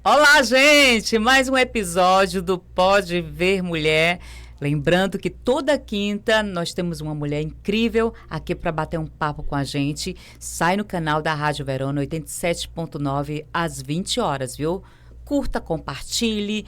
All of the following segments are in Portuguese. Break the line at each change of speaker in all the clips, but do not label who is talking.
Olá, gente! Mais um episódio do Pode Ver Mulher. Lembrando que toda quinta nós temos uma mulher incrível aqui para bater um papo com a gente. Sai no canal da Rádio Verona 87.9 às 20 horas, viu? Curta, compartilhe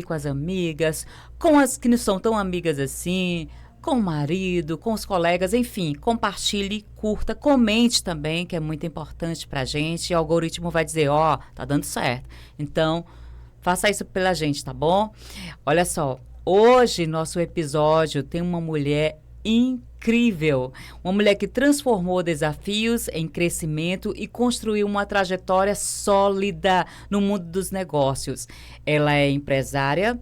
com as amigas, com as que não são tão amigas assim, com o marido, com os colegas, enfim, compartilhe, curta, comente também, que é muito importante pra gente. O algoritmo vai dizer, ó, tá dando certo. Então, faça isso pela gente, tá bom? Olha só, hoje nosso episódio tem uma mulher incrível, uma mulher que transformou desafios em crescimento e construiu uma trajetória sólida no mundo dos negócios. Ela é empresária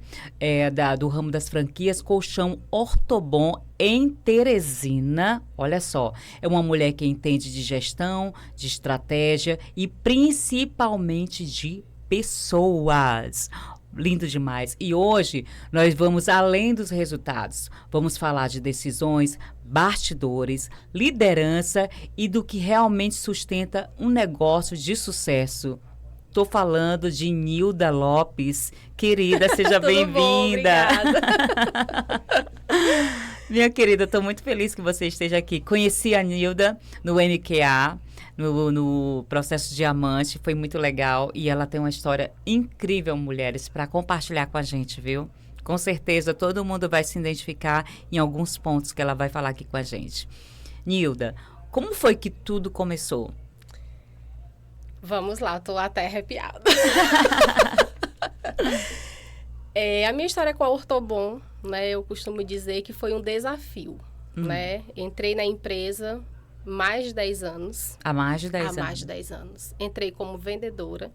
do ramo das franquias Colchão Ortobon em Teresina. Olha só, é uma mulher que entende de gestão, de estratégia e principalmente de pessoas. Lindo demais. E hoje nós vamos além dos resultados. Vamos falar de decisões, bastidores, liderança e do que realmente sustenta um negócio de sucesso. Estou falando de Nilda Lopes. Querida, seja bem-vinda. Minha querida, estou muito feliz que você esteja aqui. Conheci a Nilda no MQA. No processo Diamante, foi muito legal e ela tem uma história incrível, mulheres, para compartilhar com a gente, viu? Com certeza todo mundo vai se identificar em alguns pontos que ela vai falar aqui com a gente. Nilda, como foi que tudo começou?
Vamos lá, tô até arrepiada. A minha história com a Ortobon, né, eu costumo dizer que foi um desafio, né? Entrei na empresa mais de 10 anos.
Há mais de 10 anos.
Há mais de 10 anos. Entrei como vendedora.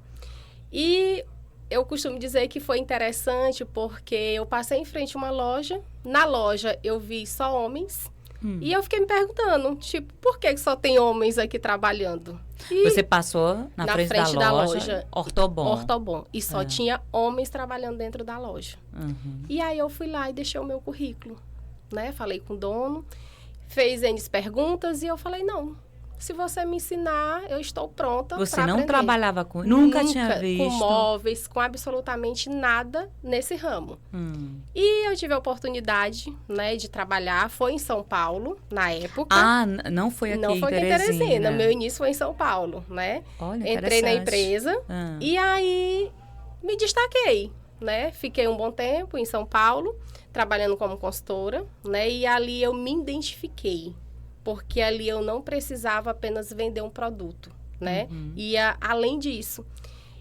E eu costumo dizer que foi interessante porque eu passei em frente a uma loja. Na loja eu vi só homens. E eu fiquei me perguntando, tipo, por que só tem homens aqui trabalhando? E
você passou na frente da loja Ortobon.
Ortobon. E só tinha homens trabalhando dentro da loja. E aí eu fui lá e deixei o meu currículo, né? Falei com o dono. Fez N perguntas e eu falei, não, se você me ensinar, eu estou pronta para aprender. Você não
trabalhava com... Nunca tinha visto.
Com móveis, com absolutamente nada nesse ramo. E eu tive a oportunidade, né, de trabalhar, foi em São Paulo, na época.
Ah, não foi aqui em Teresina. Não foi aqui em Teresina,
meu início foi em São Paulo, né?
Olha,
entrei na empresa e aí me destaquei, né? Fiquei um bom tempo em São Paulo, trabalhando como consultora, né? E ali eu me identifiquei, porque ali eu não precisava apenas vender um produto, né? Ia além disso.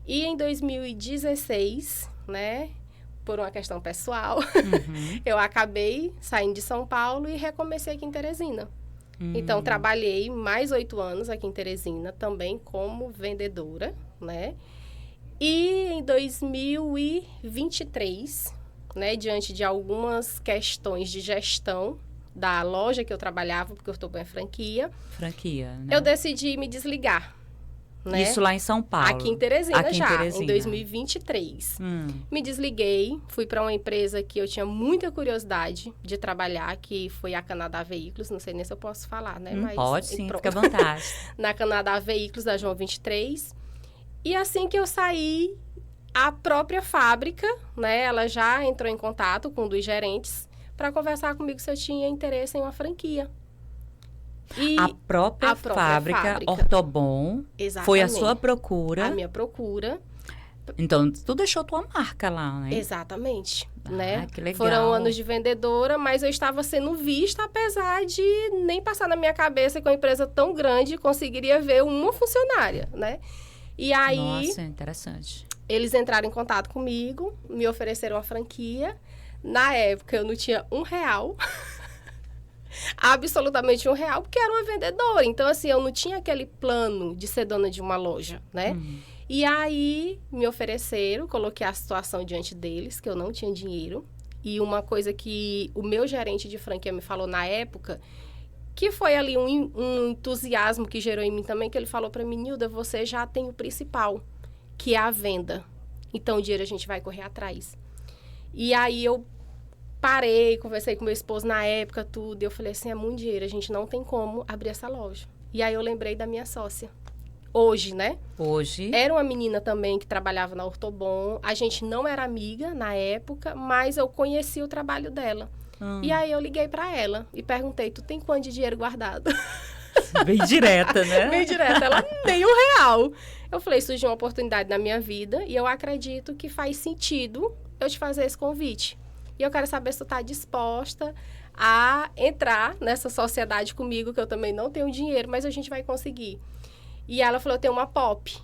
E em 2016, né? Por uma questão pessoal, eu acabei saindo de São Paulo e recomecei aqui em Teresina. Então, trabalhei mais 8 anos aqui em Teresina, também como vendedora, né? E em 2023... né, diante de algumas questões de gestão da loja que eu trabalhava, porque eu estou com a franquia.
Franquia, né?
Eu decidi me desligar, né?
Isso lá em São Paulo.
Aqui em Teresina em 2023. Me desliguei, fui para uma empresa que eu tinha muita curiosidade de trabalhar, que foi a Canadá Veículos, não sei nem se eu posso falar, né? Mas,
pode sim, fica à vontade.
Na Canadá Veículos, da João 23. E assim que eu saí, a própria fábrica, né, ela já entrou em contato com um dos gerentes para conversar comigo se eu tinha interesse em uma franquia. E
a própria fábrica Ortobon foi a sua procura.
A minha procura.
Então, tu deixou tua marca lá, né?
Exatamente. Né?
Que legal.
Foram anos de vendedora, mas eu estava sendo vista, apesar de nem passar na minha cabeça que uma empresa tão grande conseguiria ver uma funcionária, né? E aí...
Nossa, interessante.
Eles entraram em contato comigo, me ofereceram uma franquia. Na época, eu não tinha R$1. Absolutamente R$1, porque era uma vendedora. Então, assim, eu não tinha aquele plano de ser dona de uma loja, né? E aí, me ofereceram, coloquei a situação diante deles, que eu não tinha dinheiro. E uma coisa que o meu gerente de franquia me falou na época, que foi ali um entusiasmo que gerou em mim também, que ele falou para mim, Nilda, você já tem o principal, que é a venda. Então, o dinheiro a gente vai correr atrás. E aí, eu parei, conversei com meu esposo na época, tudo. E eu falei assim, é muito dinheiro, a gente não tem como abrir essa loja. E aí, eu lembrei da minha sócia. Hoje, né?
Hoje.
Era uma menina também que trabalhava na Ortobon. A gente não era amiga na época, mas eu conheci o trabalho dela. E aí eu liguei pra ela e perguntei, tu tem quanto de dinheiro guardado?
Bem direta, né?
Bem direta. Ela, nem R$1. Eu falei, surgiu uma oportunidade na minha vida e eu acredito que faz sentido eu te fazer esse convite. E eu quero saber se tu tá disposta a entrar nessa sociedade comigo, que eu também não tenho dinheiro, mas a gente vai conseguir. E ela falou, eu tenho uma pop.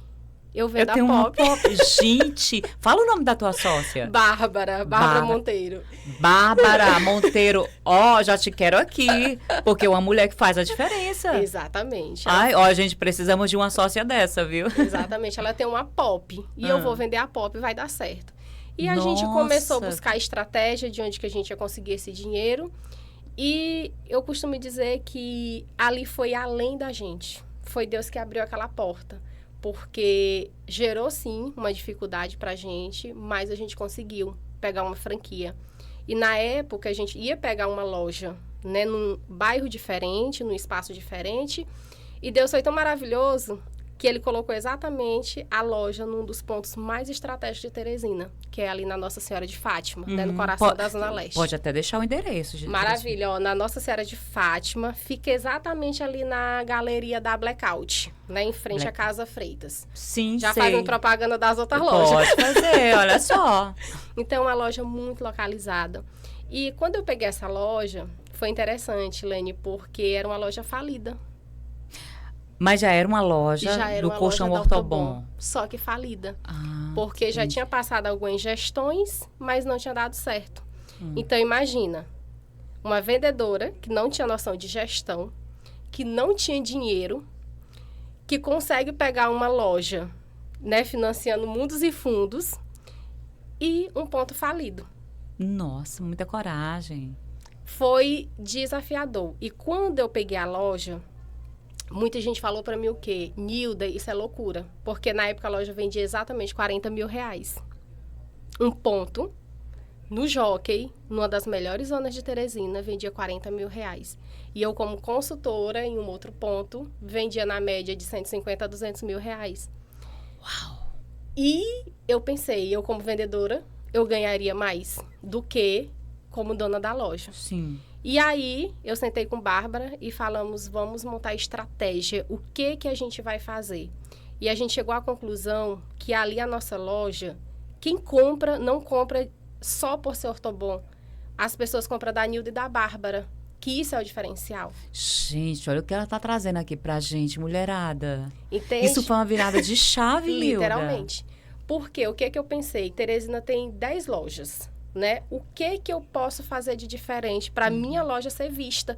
Eu vendo a pop.
Gente, fala o nome da tua sócia.
Bárbara Monteiro.
Bárbara Monteiro. Ó, já te quero aqui, porque é uma mulher que faz a diferença.
Exatamente.
Ai, ó, gente, precisamos de uma sócia dessa, viu?
Exatamente. Ela tem uma pop. E eu vou vender a pop e vai dar certo. E a gente começou a buscar estratégia de onde que a gente ia conseguir esse dinheiro. E eu costumo dizer que ali foi além da gente. Foi Deus que abriu aquela porta. Porque gerou, sim, uma dificuldade pra gente, mas a gente conseguiu pegar uma franquia. E na época, a gente ia pegar uma loja, né, num bairro diferente, num espaço diferente. E Deus foi tão maravilhoso que ele colocou exatamente a loja num dos pontos mais estratégicos de Teresina, que é ali na Nossa Senhora de Fátima, né, no coração da Zona Leste.
Pode até deixar o endereço. Gente.
Maravilha, ó, na Nossa Senhora de Fátima, fica exatamente ali na galeria da Blackout, né, em frente à Casa Freitas.
Sim,
já
sei.
fazendo propaganda das outras lojas.
Pode fazer, olha só.
Então, é uma loja muito localizada. E quando eu peguei essa loja, foi interessante, Lene, porque era uma loja falida.
Mas já era uma loja do colchão Ortobon.
Só que falida. Porque já tinha passado algumas gestões, mas não tinha dado certo. Então, imagina, uma vendedora que não tinha noção de gestão, que não tinha dinheiro, que consegue pegar uma loja, né, financiando mundos e fundos, e um ponto falido.
Nossa, muita coragem.
Foi desafiador. E quando eu peguei a loja, muita gente falou pra mim o quê? Nilda, isso é loucura. Porque na época a loja vendia exatamente R$40 mil. Um ponto, no Jockey, numa das melhores zonas de Teresina, vendia R$40 mil. E eu, como consultora, em um outro ponto, vendia na média de 150 a 200 mil reais.
Uau!
E eu pensei, eu como vendedora, eu ganharia mais do que como dona da loja.
Sim.
E aí, eu sentei com Bárbara e falamos, vamos montar estratégia, o que a gente vai fazer? E a gente chegou à conclusão que ali a nossa loja, quem compra, não compra só por ser Ortobon. As pessoas compram da Nilda e da Bárbara, que isso é o diferencial.
Gente, olha o que ela tá trazendo aqui pra gente, mulherada.
Entende?
Isso foi uma virada de chave,
literalmente. Porque o que eu pensei? Teresina tem 10 lojas. Né? O que eu posso fazer de diferente para minha loja ser vista?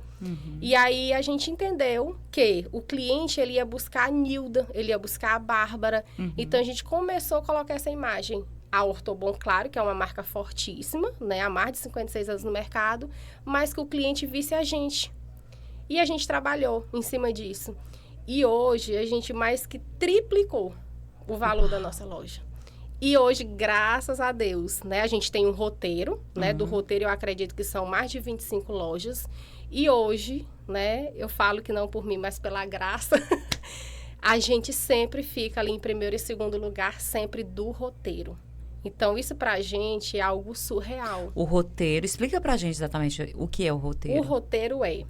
E aí a gente entendeu que o cliente ele ia buscar a Nilda, ele ia buscar a Bárbara. Então a gente começou a colocar essa imagem. A Ortobon, claro, que é uma marca fortíssima, né? Há mais de 56 anos no mercado, mas que o cliente visse a gente. E a gente trabalhou em cima disso. E hoje a gente mais que triplicou o valor da nossa loja. E hoje, graças a Deus, né, a gente tem um roteiro, né, do roteiro eu acredito que são mais de 25 lojas, e hoje, né, eu falo que não por mim, mas pela graça, a gente sempre fica ali em primeiro e segundo lugar, sempre do roteiro. Então, isso pra gente é algo surreal.
O roteiro, explica pra gente exatamente o que é o roteiro.
O roteiro é,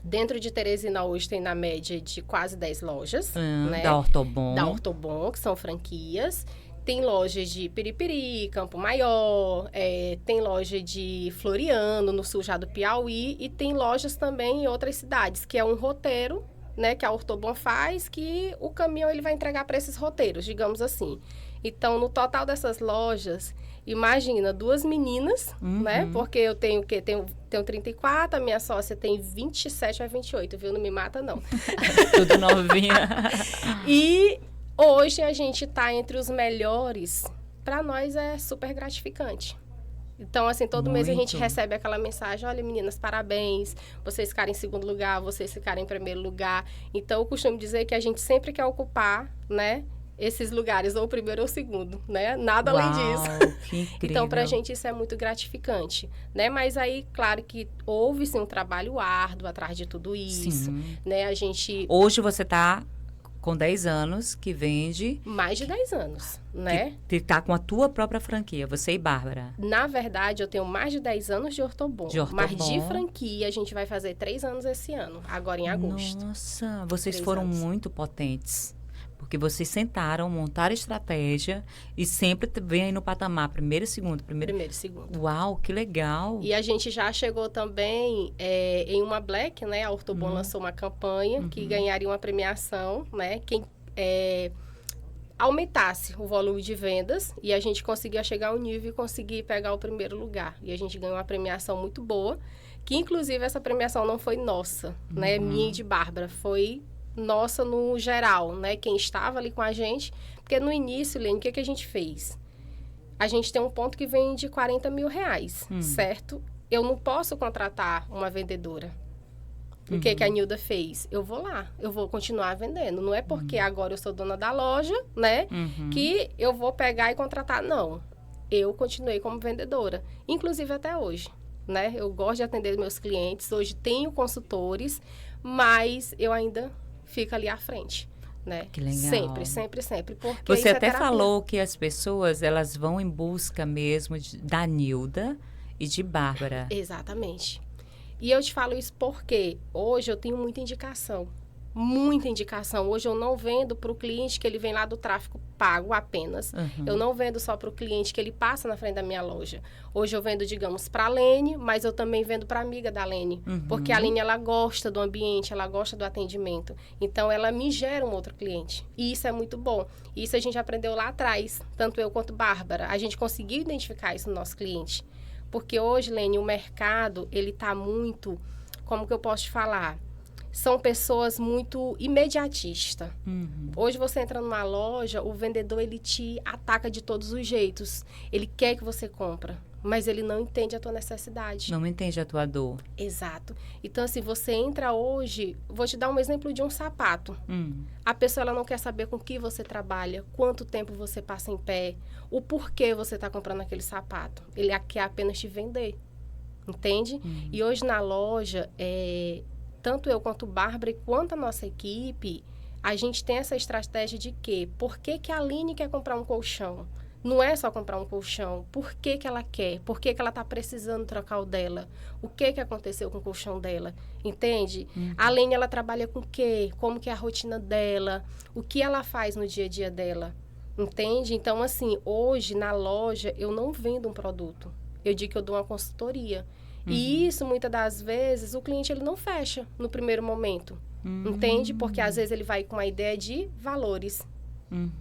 dentro de Teresina hoje tem na média de quase 10 lojas, né?
Da Ortobon.
Da Ortobon, que são franquias. Tem lojas de Piripiri, Campo Maior, tem loja de Floriano, no sul já do Piauí, e tem lojas também em outras cidades, que é um roteiro, né, que a Ortobon faz, que o caminhão ele vai entregar para esses roteiros, digamos assim. Então, no total dessas lojas, imagina, 2 meninas, né, porque eu tenho o quê? Tenho 34, a minha sócia tem 27 a 28, viu? Não me mata, não.
Tudo novinha.
E hoje a gente está entre os melhores, para nós é super gratificante. Então, assim, todo mês a gente recebe aquela mensagem, olha, meninas, parabéns, vocês ficaram em segundo lugar, vocês ficaram em primeiro lugar. Então, eu costumo dizer que a gente sempre quer ocupar, né, esses lugares, ou o primeiro ou o segundo, né? Nada além disso.
Que incrível.
Então, pra gente isso é muito gratificante, né? Mas aí, claro que houve, sim, um trabalho árduo atrás de tudo isso, né? A gente...
Hoje você tá Com 10 anos que vende...
Mais de 10 anos, né?
Que tá com a tua própria franquia, você e Bárbara.
Na verdade, eu tenho mais de 10 anos de Ortobon. Mas de franquia, a gente vai fazer 3 anos esse ano, agora em agosto.
Nossa, vocês foram muito potentes. Porque vocês sentaram, montaram estratégia e sempre vem aí no patamar, primeiro e segundo.
Primeiro e segundo.
Uau, que legal.
E a gente já chegou também em uma Black, né? A Ortobon lançou uma campanha que ganharia uma premiação, né? Quem aumentasse o volume de vendas e a gente conseguia chegar ao nível e conseguir pegar o primeiro lugar. E a gente ganhou uma premiação muito boa, que inclusive essa premiação não foi nossa, né? Minha e de Bárbara, foi... nossa no geral, né? Quem estava ali com a gente. Porque no início, Lene, o que a gente fez? A gente tem um ponto que vende R$40 mil, certo? Eu não posso contratar uma vendedora. O que a Nilda fez? Eu vou lá, eu vou continuar vendendo. Não é porque agora eu sou dona da loja, né? Que eu vou pegar e contratar. Não. Eu continuei como vendedora. Inclusive até hoje, né? Eu gosto de atender meus clientes. Hoje tenho consultores, mas eu ainda... fica ali à frente, né?
Que legal.
Sempre. Porque
você até falou que as pessoas, elas vão em busca mesmo da Nilda e de Bárbara.
Exatamente. E eu te falo isso porque hoje eu tenho muita indicação. Muita indicação. Hoje eu não vendo para o cliente que ele vem lá do tráfego pago apenas. Eu não vendo só para o cliente que ele passa na frente da minha loja. Hoje eu vendo, digamos, para a Lene, mas eu também vendo para a amiga da Lene. Porque a Lene, ela gosta do ambiente, ela gosta do atendimento. Então, ela me gera um outro cliente. E isso é muito bom. Isso a gente aprendeu lá atrás, tanto eu quanto Bárbara. A gente conseguiu identificar isso no nosso cliente. Porque hoje, Lene, o mercado, ele está muito... Como que eu posso te falar? São pessoas muito imediatistas. Hoje você entra numa loja, o vendedor ele te ataca de todos os jeitos. Ele quer que você compre, mas ele não entende a tua necessidade.
Não entende a tua dor.
Exato. Então, assim, você entra hoje... Vou te dar um exemplo de um sapato. A pessoa ela não quer saber com que você trabalha, quanto tempo você passa em pé, o porquê você está comprando aquele sapato. Ele quer apenas te vender. Entende? E hoje na loja... Tanto eu quanto Bárbara e quanto a nossa equipe, a gente tem essa estratégia de que, por que a Aline quer comprar um colchão? Não é só comprar um colchão. Por que ela quer? Por que ela está precisando trocar o dela? O que aconteceu com o colchão dela? Entende? A Aline, ela trabalha com o quê? Como que é a rotina dela? O que ela faz no dia a dia dela? Entende? Então, assim, hoje na loja eu não vendo um produto. Eu digo que eu dou uma consultoria. E isso, muitas das vezes, o cliente ele não fecha no primeiro momento. Entende? Porque às vezes ele vai com uma ideia de valores.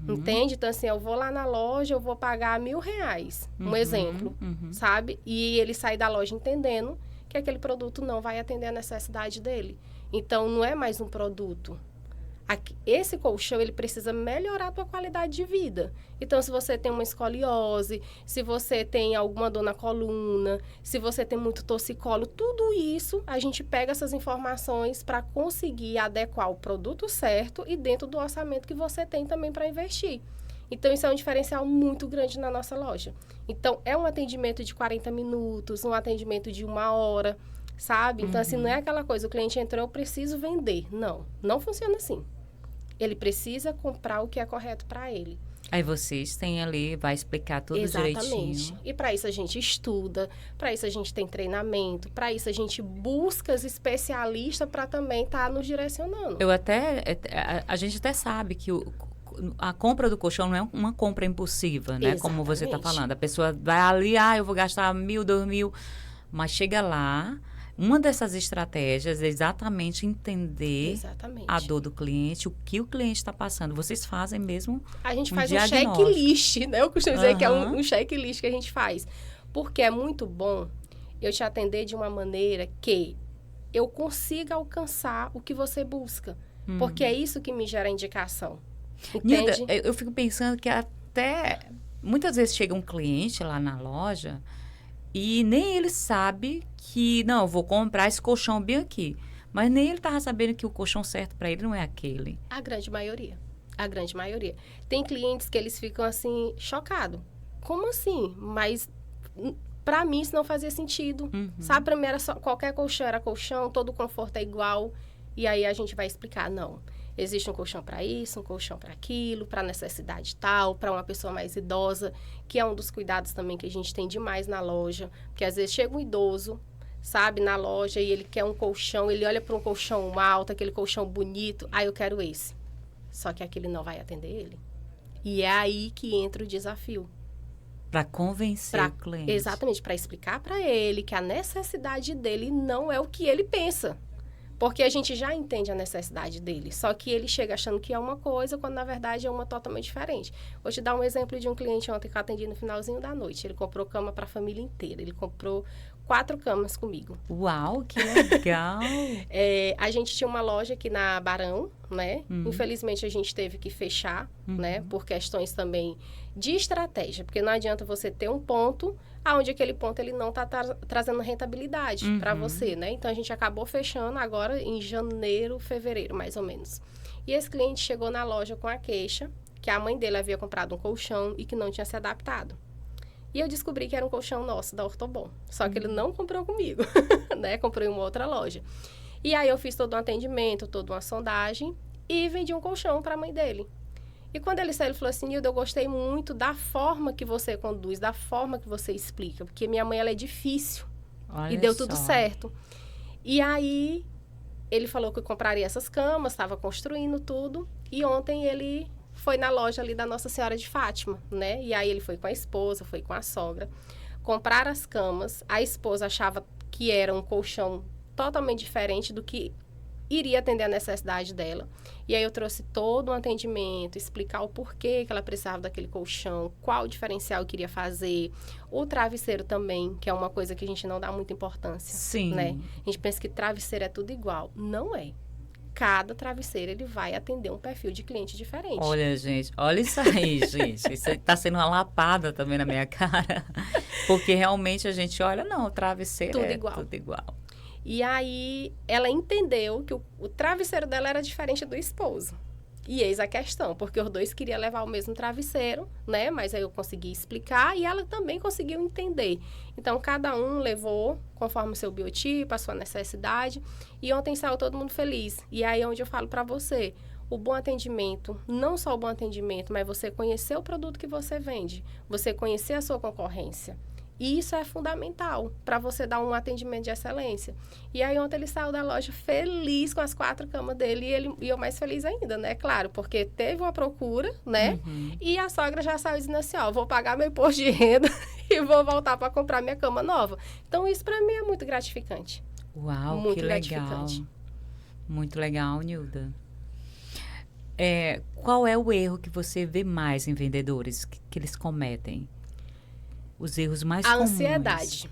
Entende? Então, assim, eu vou lá na loja, eu vou pagar R$1.000. Um exemplo, sabe? E ele sai da loja entendendo que aquele produto não vai atender a necessidade dele. Então, não é mais um produto. Esse colchão, ele precisa melhorar a tua qualidade de vida. Então, se você tem uma escoliose, se você tem alguma dor na coluna, se você tem muito torcicolo, tudo isso, a gente pega essas informações para conseguir adequar o produto certo e dentro do orçamento que você tem também para investir. Então, isso é um diferencial muito grande na nossa loja. Então, é um atendimento de 40 minutos, um atendimento de 1 hora, sabe? Então, assim, não é aquela coisa, o cliente entrou, eu preciso vender. Não, não funciona assim. Ele precisa comprar o que é correto para ele.
Aí vocês têm ali, vai explicar tudo
Exatamente.
Direitinho.
E para isso a gente estuda, para isso a gente tem treinamento, para isso a gente busca os especialistas para também estar nos direcionando.
A gente até sabe que a compra do colchão não é uma compra impulsiva, né?
Exatamente.
Como você está falando. A pessoa vai ali, eu vou gastar 1.000, 2.000, mas chega lá... Uma dessas estratégias é exatamente entender a dor do cliente, o que o cliente está passando. Vocês fazem mesmo
a gente faz um checklist, né? Eu costumo dizer que é um checklist que a gente faz. Porque é muito bom eu te atender de uma maneira que eu consiga alcançar o que você busca. Porque é isso que me gera indicação. Entende?
Nilda, eu fico pensando que até... Muitas vezes chega um cliente lá na loja... E nem ele sabe que, não, eu vou comprar esse colchão bem aqui. Mas nem ele estava sabendo que o colchão certo para ele não é aquele.
A grande maioria. Tem clientes que eles ficam assim, chocados. Como assim? Mas para mim isso não fazia sentido. Sabe, para mim era só, qualquer colchão era colchão, todo o conforto é igual. E aí a gente vai explicar, não. existe um colchão para isso, um colchão para aquilo, para necessidade tal, para uma pessoa mais idosa, que é um dos cuidados também que a gente tem demais na loja, porque às vezes chega um idoso, sabe, na loja e ele quer um colchão, ele olha para um colchão alto, aquele colchão bonito, eu quero esse. Só que aquele não vai atender ele. E é aí que entra o desafio.
Para convencer o cliente.
Exatamente, para explicar para ele que a necessidade dele não é o que ele pensa. Porque a gente já entende a necessidade dele, só que ele chega achando que é uma coisa, quando na verdade é uma totalmente diferente. Vou te dar um exemplo de um cliente ontem que eu atendi no finalzinho da noite. Ele comprou cama para a família inteira, ele comprou 4 camas comigo.
Uau, que legal!
A gente tinha uma loja aqui na Barão, né? Infelizmente, a gente teve que fechar, né? Por questões também de estratégia. Porque não adianta você ter um ponto aonde aquele ponto ele não está trazendo rentabilidade para você, né? Então, a gente acabou fechando agora em janeiro, fevereiro, mais ou menos. E esse cliente chegou na loja com a queixa que a mãe dele havia comprado um colchão e que não tinha se adaptado. E eu descobri que era um colchão nosso, da Ortobon. Só que ele não comprou comigo, né? Comprou em uma outra loja. E aí, eu fiz todo um atendimento, toda uma sondagem e vendi um colchão para a mãe dele. E quando ele saiu, ele falou assim, Nilda, eu gostei muito da forma que você conduz, da forma que você explica. Porque minha mãe, ela é difícil.
Olha
e deu
só.
tudo certo. E aí, ele falou que compraria essas camas, estava construindo tudo. E ontem, ele foi na loja ali da Nossa Senhora de Fátima, né? E aí, ele foi com a esposa, foi com a sogra. Compraram as camas. A esposa achava que era um colchão totalmente diferente do que iria atender a necessidade dela. E aí eu trouxe todo um atendimento, explicar o porquê que ela precisava daquele colchão, qual o diferencial que iria fazer, o travesseiro também, que é uma coisa que a gente não dá muita importância.
Sim.
Né? A gente pensa que travesseiro é tudo igual. Não é. Cada travesseiro, ele vai atender um perfil de cliente diferente.
Olha, gente, olha isso aí, gente. Isso está sendo uma lapada também na minha cara. Porque realmente a gente olha, não, o travesseiro
tudo
é
igual.
tudo igual.
E aí, ela entendeu que o travesseiro dela era diferente do esposo. E eis a questão, porque os dois queriam levar o mesmo travesseiro, né? Mas aí eu consegui explicar e ela também conseguiu entender. Então, cada um levou conforme o seu biotipo, a sua necessidade. E ontem saiu todo mundo feliz. E aí é onde eu falo para você, o bom atendimento, não só o bom atendimento, mas você conhecer o produto que você vende, você conhecer a sua concorrência. E isso é fundamental para você dar um atendimento de excelência. E aí, ontem ele saiu da loja feliz com as 4 camas dele e eu mais feliz ainda, né? Claro, porque teve uma procura, né? E a sogra já saiu dizendo assim, vou pagar meu imposto de renda e vou voltar para comprar minha cama nova. Então, isso para mim é muito gratificante.
Uau,
muito
que
gratificante.
legal. Muito legal, Nilda. Qual é o erro que você vê mais em vendedores que eles cometem? Os erros mais comuns.
A ansiedade.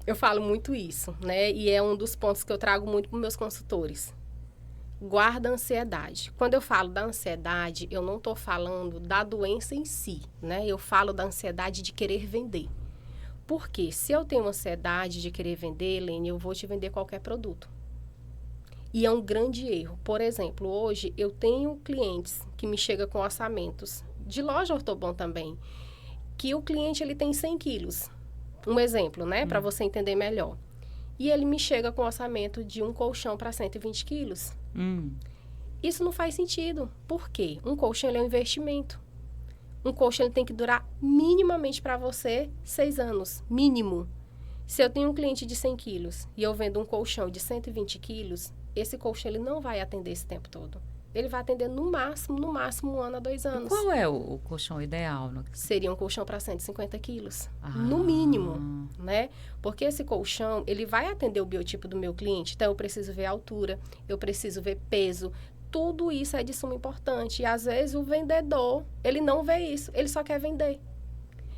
Eu falo muito isso, né? E é um dos pontos que eu trago muito para os meus consultores. Guarda a ansiedade. Quando eu falo da ansiedade, eu não estou falando da doença em si, né? Eu falo da ansiedade de querer vender. Porque se eu tenho ansiedade de querer vender, Helene, eu vou te vender qualquer produto. E é um grande erro. Por exemplo, hoje eu tenho clientes que me chegam com orçamentos, de loja Ortobon também, que o cliente ele tem 100 quilos. Um exemplo, né? Para você entender melhor. E ele me chega com orçamento de um colchão para 120 quilos. Isso não faz sentido. Por quê? Um colchão ele é um investimento. Um colchão ele tem que durar minimamente para você 6 anos. Mínimo. Se eu tenho um cliente de 100 quilos e eu vendo um colchão de 120 quilos, esse colchão ele não vai atender esse tempo todo. Ele vai atender no máximo 1 ano a 2 anos.
E qual é o colchão ideal?
Seria um colchão para 150 quilos, no mínimo, né? Porque esse colchão, ele vai atender o biotipo do meu cliente. Então, eu preciso ver a altura, eu preciso ver peso. Tudo isso é de suma importância. E, às vezes, o vendedor, ele não vê isso. Ele só quer vender.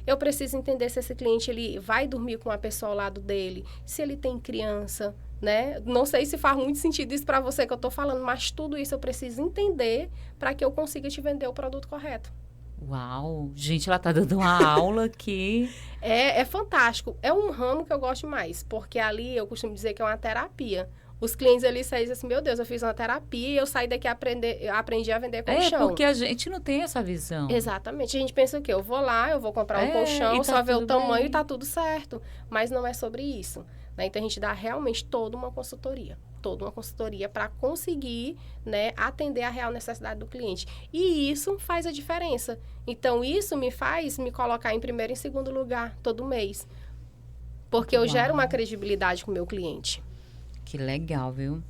Eu preciso entender se esse cliente ele vai dormir com uma pessoa ao lado dele, se ele tem criança, né? Não sei se faz muito sentido isso para você que eu estou falando, mas tudo isso eu preciso entender para que eu consiga te vender o produto correto.
Uau! Gente, ela está dando uma aula aqui.
É fantástico. É um ramo que eu gosto mais, porque ali eu costumo dizer que é uma terapia. Os clientes ali saem e dizem assim, meu Deus, eu fiz uma terapia e eu saí daqui aprendi a vender colchão.
Porque a gente não tem essa visão.
Exatamente. A gente pensa o quê? Eu vou lá, eu vou comprar um colchão, só ver o tamanho e tá tudo certo. Mas não é sobre isso. Né? Então, a gente dá realmente toda uma consultoria. toda uma consultoria para conseguir, né, atender a real necessidade do cliente. E isso faz a diferença. Então, isso me faz me colocar em primeiro e em segundo lugar todo mês. Porque eu gero uma credibilidade com o meu cliente.
Que legal, viu?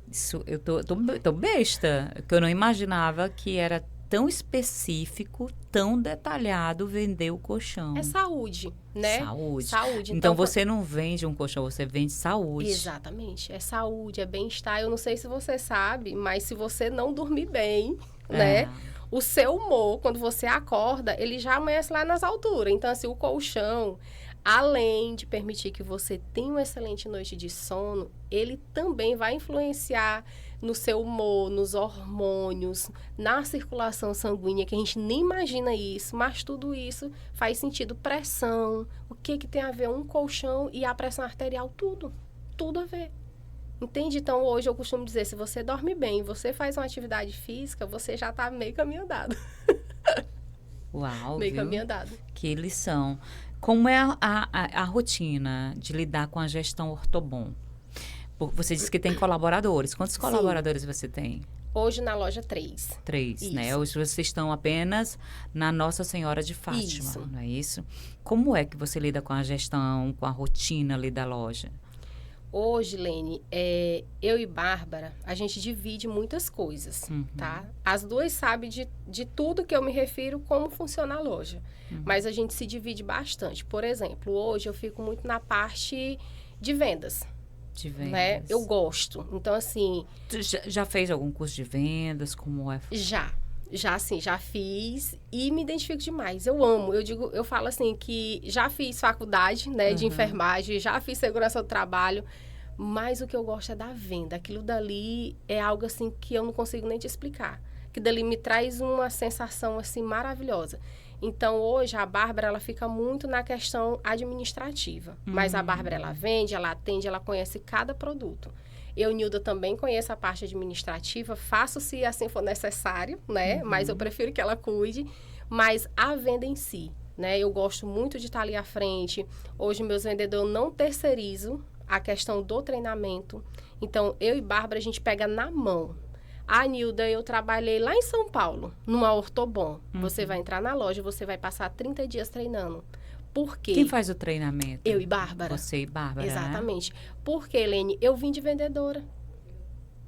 Isso, eu tô besta, que eu não imaginava que era tão específico, tão detalhado vender o colchão.
É saúde, né?
Saúde. Então, você não vende um colchão, você vende saúde.
Exatamente. É saúde, é bem-estar. Eu não sei se você sabe, mas se você não dormir bem, né? O seu humor, quando você acorda, ele já amanhece lá nas alturas. Então, assim, o colchão, além de permitir que você tenha uma excelente noite de sono, ele também vai influenciar no seu humor, nos hormônios, na circulação sanguínea, que a gente nem imagina isso, mas tudo isso faz sentido. Pressão, o que tem a ver um colchão e a pressão arterial, tudo a ver. Entende? Então, hoje eu costumo dizer, se você dorme bem, você faz uma atividade física, você já está meio caminho andado.
Uau,
meio caminho andado.
Que lição. Como é a rotina de lidar com a gestão Ortobon? Você disse que tem colaboradores. Quantos colaboradores você tem?
Hoje na loja 3.
3,
isso.
Né? Hoje vocês estão apenas na Nossa Senhora de Fátima,
isso.
Não é isso? Como é que você lida com a gestão, com a rotina ali da loja?
Hoje, Lene, eu e Bárbara, a gente divide muitas coisas, tá? As duas sabem de tudo que eu me refiro, como funciona a loja. Mas a gente se divide bastante. Por exemplo, hoje eu fico muito na parte de vendas. Né? Eu gosto. Então, assim...
Tu já fez algum curso de vendas? Como é?
Já fiz e me identifico demais. Eu amo. Eu falo assim que já fiz faculdade, né, de enfermagem, já fiz segurança do trabalho, mas o que eu gosto é da venda. Aquilo dali é algo assim que eu não consigo nem te explicar. Que dali me traz uma sensação assim maravilhosa. Então, hoje, a Bárbara, ela fica muito na questão administrativa. Mas a Bárbara, ela vende, ela atende, ela conhece cada produto. Eu, Nilda, também conheço a parte administrativa, faço se assim for necessário, né? Mas eu prefiro que ela cuide. Mas a venda em si, né? Eu gosto muito de estar ali à frente. Hoje, meus vendedores, eu não terceirizo a questão do treinamento. Então, eu e Bárbara, a gente pega na mão. A Nilda, eu trabalhei lá em São Paulo, numa Ortobon. Você vai entrar na loja, você vai passar 30 dias treinando. Por quê?
Quem faz o treinamento?
Eu e Bárbara.
Você e Bárbara,
exatamente. Porque, Helene, eu vim de vendedora.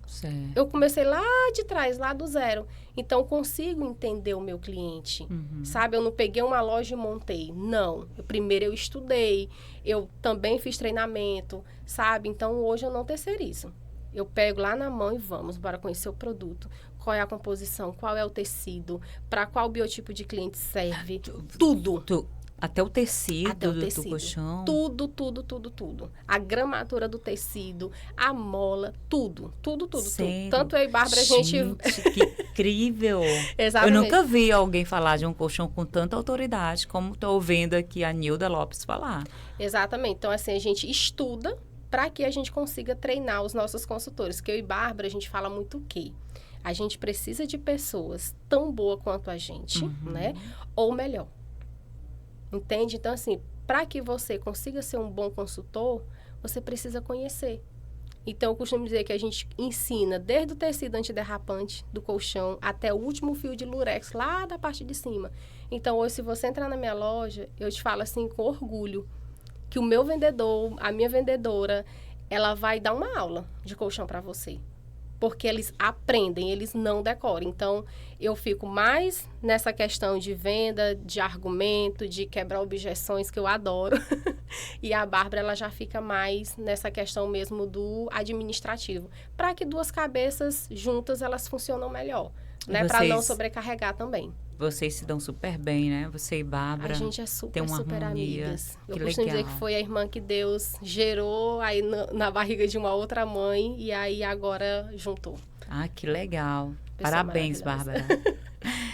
Certo.
Eu comecei lá de trás, lá do zero. Então, consigo entender o meu cliente. Sabe? Eu não peguei uma loja e montei. Não. Primeiro eu estudei. Eu também fiz treinamento. Sabe? Então, hoje eu não terceirizo. Eu pego lá na mão e vamos, bora conhecer o produto. Qual é a composição, qual é o tecido, para qual biotipo de cliente serve. Tudo.
Até o tecido, do colchão.
Tudo. A gramatura do tecido, a mola, tudo.
Sério?
Tanto eu e Bárbara,
gente, que incrível.
Exatamente.
Eu nunca vi alguém falar de um colchão com tanta autoridade como estou ouvindo aqui a Nilda Lopes falar.
Exatamente. Então, assim, a gente estuda para que a gente consiga treinar os nossos consultores. Que eu e Bárbara, a gente fala muito o quê? A gente precisa de pessoas tão boas quanto a gente, né? Ou melhor. Entende? Então, assim, para que você consiga ser um bom consultor, você precisa conhecer. Então, eu costumo dizer que a gente ensina desde o tecido antiderrapante do colchão até o último fio de lurex lá da parte de cima. Então, hoje, se você entrar na minha loja, eu te falo assim com orgulho que o meu vendedor, a minha vendedora, ela vai dar uma aula de colchão para você. Porque eles aprendem, eles não decoram. Então, eu fico mais nessa questão de venda, de argumento, de quebrar objeções, que eu adoro. E a Bárbara, ela já fica mais nessa questão mesmo do administrativo. Para que duas cabeças juntas, elas funcionam melhor. Né? Para não sobrecarregar também.
Vocês se dão super bem, né? Você e Bárbara.
A gente é super amigas. Eu costumo dizer que foi a irmã que Deus gerou aí na barriga de uma outra mãe e aí agora juntou.
Ah, que legal.
Pessoa
Parabéns, Bárbara.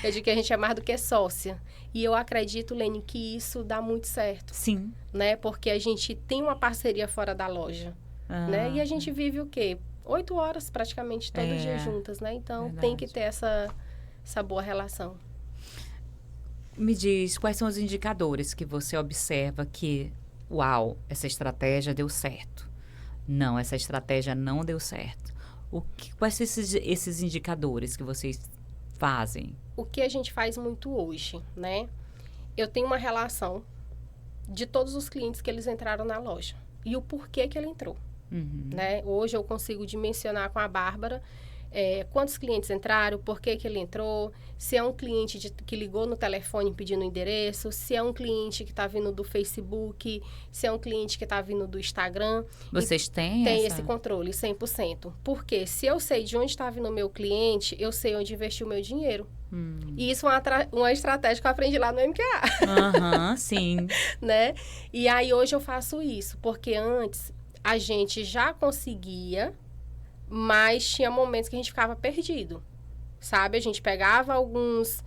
Eu digo que a gente é mais do que sócia. E eu acredito, Lene, que isso dá muito certo.
Sim.
Né? Porque a gente tem uma parceria fora da loja. Né? E a gente vive o quê? 8 horas praticamente todo dia juntas, né? Então, tem que ter essa boa relação.
Me diz, quais são os indicadores que você observa que, uau, essa estratégia deu certo? Não, essa estratégia não deu certo. Quais são esses indicadores que vocês fazem?
O que a gente faz muito hoje, né? Eu tenho uma relação de todos os clientes que eles entraram na loja e o porquê que ele entrou, né? Hoje eu consigo dimensionar com a Bárbara quantos clientes entraram, por que ele entrou, se é um cliente que ligou no telefone pedindo endereço, se é um cliente que está vindo do Facebook, se é um cliente que está vindo do Instagram.
Vocês têm
esse controle, 100%. Porque se eu sei de onde está vindo o meu cliente, eu sei onde investir o meu dinheiro. E isso é uma estratégia que eu aprendi lá no MQA.
Sim.
Né? E aí hoje eu faço isso, porque antes a gente já conseguia, mas tinha momentos que a gente ficava perdido, sabe? A gente pegava alguns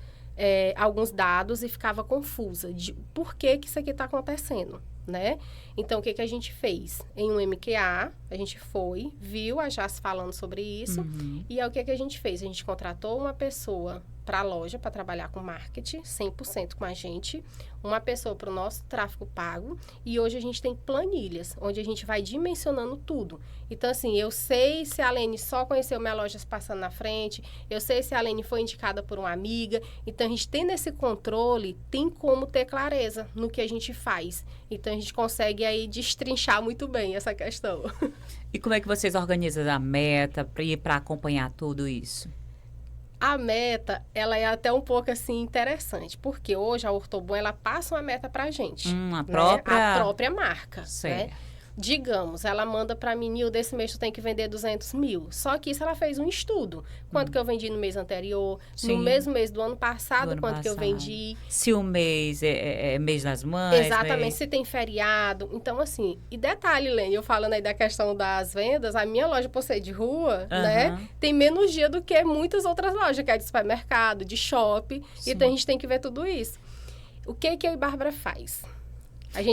dados e ficava confusa de por que isso aqui está acontecendo, né? Então, o que a gente fez? Em um MQA, a gente foi, viu a Jace falando sobre isso, e aí o que a gente fez? A gente contratou uma pessoa para a loja, para trabalhar com marketing, 100% com a gente, uma pessoa para o nosso tráfego pago, e hoje a gente tem planilhas, onde a gente vai dimensionando tudo. Então, assim, eu sei se a Lene só conheceu minha loja passando na frente, eu sei se a Lene foi indicada por uma amiga, então a gente tendo esse controle, tem como ter clareza no que a gente faz. Então, a gente consegue aí destrinchar muito bem essa questão.
E como é que vocês organizam a meta para acompanhar tudo isso?
A meta, ela é até um pouco, assim, interessante, porque hoje a Ortobon, ela passa uma meta pra gente.
A
própria marca,
certo.
né? Digamos, ela manda para mim, Nil, desse mês tu tem que vender 200 mil. Só que isso ela fez um estudo. Quanto que eu vendi no mês anterior,
Sim.
no mesmo mês do ano passado, quanto que eu vendi.
Se o mês é mês das mães.
Exatamente, se tem feriado. Então, assim, e detalhe, Lene, eu falando aí da questão das vendas, a minha loja por ser de rua, né, tem menos dia do que muitas outras lojas, que é de supermercado, de shopping. Sim. Então, a gente tem que ver tudo isso. O que a Bárbara faz?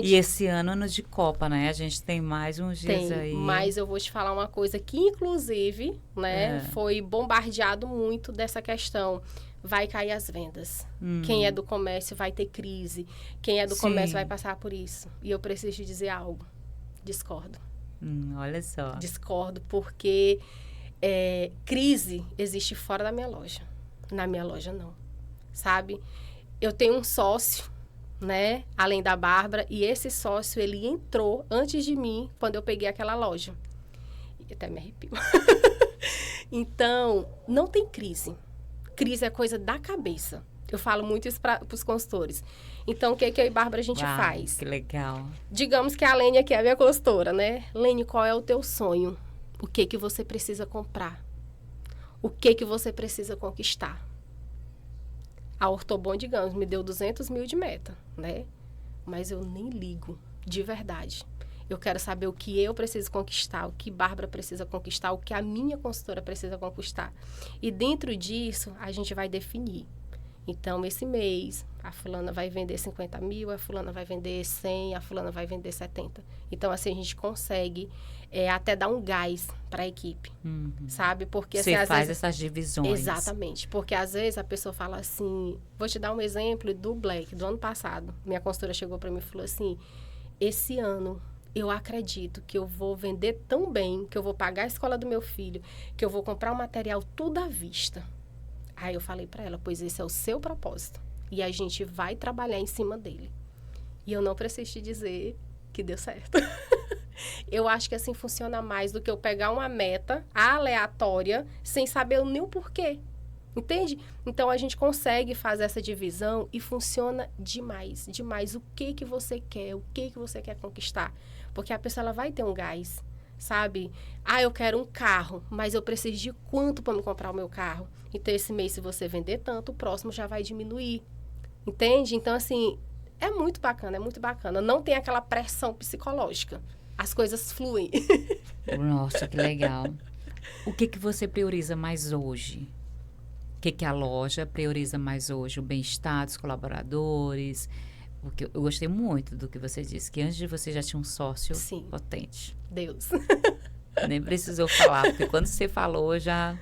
E esse ano de Copa, né? A gente tem mais uns dias aí.
Mas eu vou te falar uma coisa que, inclusive, né, foi bombardeado muito dessa questão. Vai cair as vendas. Quem é do comércio vai ter crise. Quem é do comércio vai passar por isso. E eu preciso te dizer algo. Discordo.
Olha só.
Discordo porque crise existe fora da minha loja. Na minha loja, não. Sabe? Eu tenho um sócio, né, além da Bárbara, e esse sócio, ele entrou antes de mim, quando eu peguei aquela loja. E até me arrepio. Então, não tem crise. Crise é coisa da cabeça. Eu falo muito isso para os consultores. Então, o que eu e a Bárbara a gente faz?
Que legal.
Digamos que a Lene aqui é a minha consultora, né? Lene, qual é o teu sonho? O que você precisa comprar? O que você precisa conquistar? A Ortobon, digamos, me deu 200 mil de meta, né? Mas eu nem ligo, de verdade. Eu quero saber o que eu preciso conquistar, o que Bárbara precisa conquistar, o que a minha consultora precisa conquistar. E dentro disso, a gente vai definir. Então, esse mês, a fulana vai vender 50 mil, a fulana vai vender 100, a fulana vai vender 70. Então, assim, a gente consegue até dar um gás para a equipe, sabe? Porque
você
assim,
faz essas divisões.
Exatamente. Porque, às vezes, a pessoa fala assim... Vou te dar um exemplo do Black, do ano passado. Minha consultora chegou para mim e falou assim... Esse ano, eu acredito que eu vou vender tão bem, que eu vou pagar a escola do meu filho, que eu vou comprar o material tudo à vista. Aí eu falei para ela, pois esse é o seu propósito. E a gente vai trabalhar em cima dele. E eu não preciso te dizer que deu certo. Eu acho que assim funciona mais do que eu pegar uma meta aleatória sem saber nem o porquê. Entende? Então, a gente consegue fazer essa divisão e funciona demais, demais. O que você quer, o que você quer conquistar. Porque a pessoa ela vai ter um gás, sabe? Eu quero um carro, mas eu preciso de quanto para me comprar o meu carro? Então, esse mês, se você vender tanto, o próximo já vai diminuir. Entende? Então, assim, é muito bacana, é muito bacana. Não tem aquela pressão psicológica. As coisas fluem.
Nossa, que legal. O que você prioriza mais hoje? O que a loja prioriza mais hoje? O bem-estar dos colaboradores? Porque eu gostei muito do que você disse, que antes de você já tinha um sócio potente.
Deus.
Nem precisou falar, porque quando você falou, já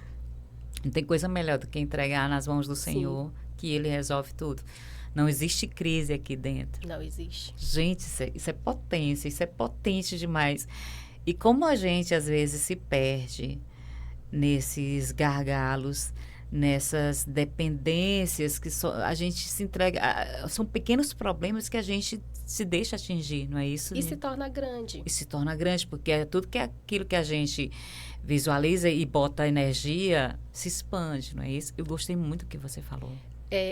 não tem coisa melhor do que entregar nas mãos do Senhor, que Ele resolve tudo. Não existe crise aqui dentro.
Não existe.
Gente, isso é potência, isso é potente demais. E como a gente, às vezes, se perde nesses gargalos, nessas dependências que a gente se entrega... São pequenos problemas que a gente se deixa atingir, não é isso?
E se torna grande.
E se torna grande, porque tudo que é aquilo que a gente visualiza e bota energia, se expande, não é isso? Eu gostei muito do que você falou.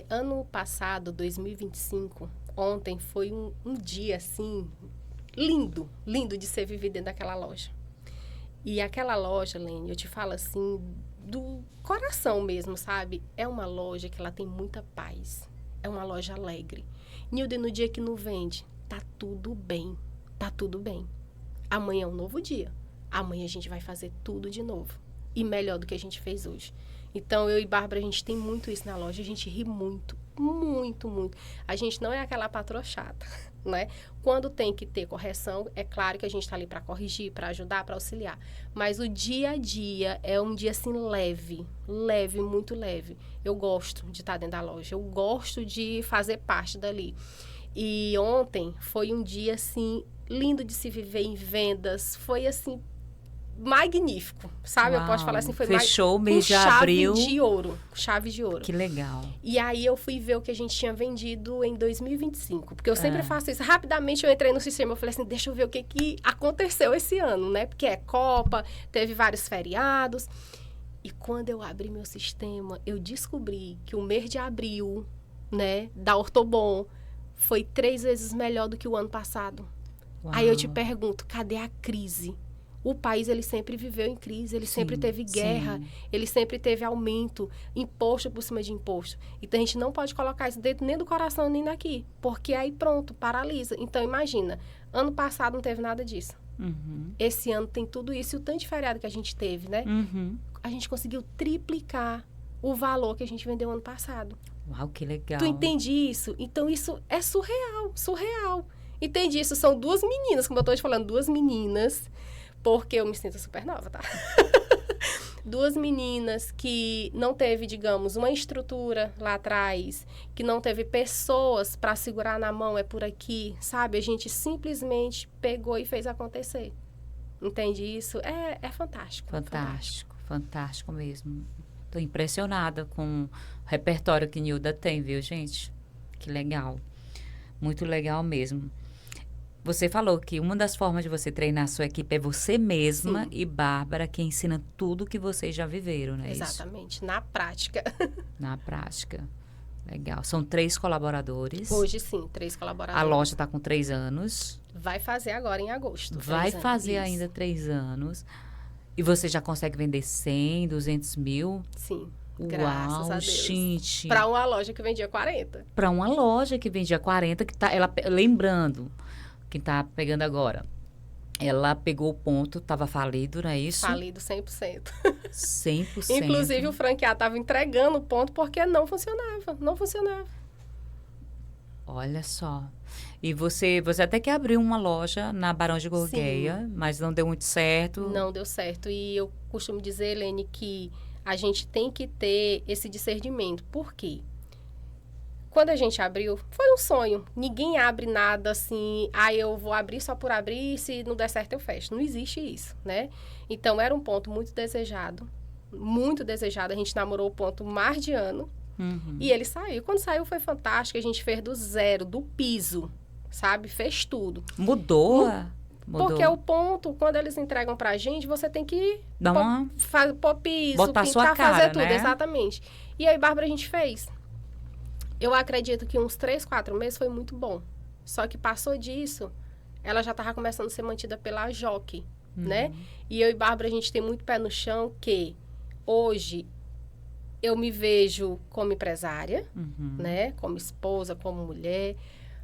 Ano passado, 2025, ontem foi um dia, assim, lindo, lindo de ser vivido dentro daquela loja. E aquela loja, Lene, eu te falo assim, do coração mesmo, sabe? É uma loja que ela tem muita paz. É uma loja alegre. Nilde, no dia que não vende, tá tudo bem. Tá tudo bem. Amanhã é um novo dia. Amanhã a gente vai fazer tudo de novo. E melhor do que a gente fez hoje. Então, eu e Bárbara, a gente tem muito isso na loja. A gente ri muito, muito, muito. A gente não é aquela patroa chata, né? Quando tem que ter correção, é claro que a gente está ali para corrigir, para ajudar, para auxiliar. Mas o dia a dia é um dia, assim, leve. Leve, muito leve. Eu gosto de estar dentro da loja. Eu gosto de fazer parte dali. E ontem foi um dia, assim, lindo de se viver em vendas. Foi, assim, magnífico, sabe?
Uau,
eu posso falar assim, foi
fechou o mês de abril.
Chave de ouro.
Que legal.
E aí eu fui ver o que a gente tinha vendido em 2025, porque eu sempre faço isso. Rapidamente eu entrei no sistema, eu falei assim, deixa eu ver o que aconteceu esse ano, né? Porque é Copa, teve vários feriados. E quando eu abri meu sistema, eu descobri que o mês de abril, né, da Ortobon, foi 3 vezes melhor do que o ano passado. Uau. Aí eu te pergunto, cadê a crise? O país, ele sempre viveu em crise, ele sempre teve guerra, ele sempre teve aumento, imposto por cima de imposto. Então, a gente não pode colocar isso dentro nem do coração, nem daqui, porque aí pronto, paralisa. Então, imagina, ano passado não teve nada disso.
Uhum.
Esse ano tem tudo isso e o tanto de feriado que a gente teve, né?
Uhum.
A gente conseguiu triplicar o valor que a gente vendeu ano passado.
Uau, que legal.
Tu entende isso? Então, isso é surreal, surreal. Entende isso? São 2 meninas, como eu estou te falando, 2 meninas... Porque eu me sinto super nova, tá? 2 meninas que não teve, digamos, uma estrutura lá atrás, que não teve pessoas para segurar na mão, é por aqui, sabe? A gente simplesmente pegou e fez acontecer. Entende isso? É fantástico.
Fantástico, fantástico mesmo. Estou impressionada com o repertório que Nilda tem, viu, gente? Que legal. Muito legal mesmo. Você falou que uma das formas de você treinar a sua equipe é você mesma. Sim. E Bárbara, que ensina tudo que vocês já viveram, não é isso?
Exatamente, na prática.
Na prática. Legal. São 3 colaboradores.
Hoje, sim, 3 colaboradores.
A loja está com 3 anos.
Vai fazer agora em agosto.
Vai fazer ainda 3 anos. E você já consegue vender 100, 200 mil?
Sim.
Uau,
graças a Deus.
Gente.
Para uma loja que vendia 40.
Para uma loja que vendia 40, que tá, ela, lembrando... Quem está pegando agora. Ela pegou o ponto, estava falido, não é isso?
Falido 100%.
100%.
Inclusive, o franqueado estava entregando o ponto porque não funcionava. Não funcionava.
Olha só. E você até que abriu uma loja na Barão de Gorgueia, sim, mas não deu muito certo.
Não deu certo. E eu costumo dizer, Helene, que a gente tem que ter esse discernimento. Por quê? Quando a gente abriu, foi um sonho. Ninguém abre nada assim, eu vou abrir só por abrir, se não der certo eu fecho. Não existe isso, né? Então, era um ponto muito desejado. Muito desejado. A gente namorou o ponto mais de ano.
Uhum.
E ele saiu. Quando saiu, foi fantástico. A gente fez do zero, do piso, sabe? Fez tudo.
Mudou?
Porque o ponto, quando eles entregam pra gente, você tem que pôr piso,
botar
pintar,
sua cara,
fazer tudo.
Né?
Exatamente. E aí, Bárbara, a gente fez. Eu acredito que uns 3, 4 meses foi muito bom. Só que passou disso, ela já estava começando a ser mantida pela Jockey, né? E eu e Bárbara, a gente tem muito pé no chão que hoje eu me vejo como empresária, né? Como esposa, como mulher.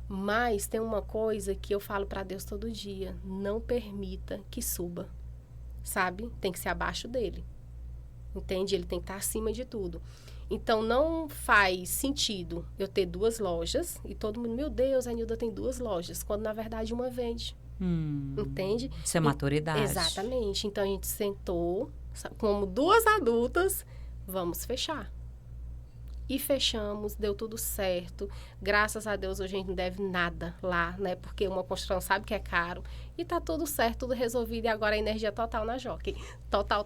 Mas tem uma coisa que eu falo para Deus todo dia. Não permita que suba, sabe? Tem que ser abaixo dele. Entende? Ele tem que estar acima de tudo. Então, não faz sentido eu ter 2 lojas e todo mundo, meu Deus, a Nilda tem 2 lojas, quando na verdade uma vende. Entende?
Isso é maturidade.
Exatamente. Então, a gente sentou, como 2 adultas, vamos fechar. E fechamos, deu tudo certo. Graças a Deus, hoje a gente não deve nada lá, né? Porque uma construção sabe que é caro. E tá tudo certo, tudo resolvido. E agora a energia total na Jockey. Total.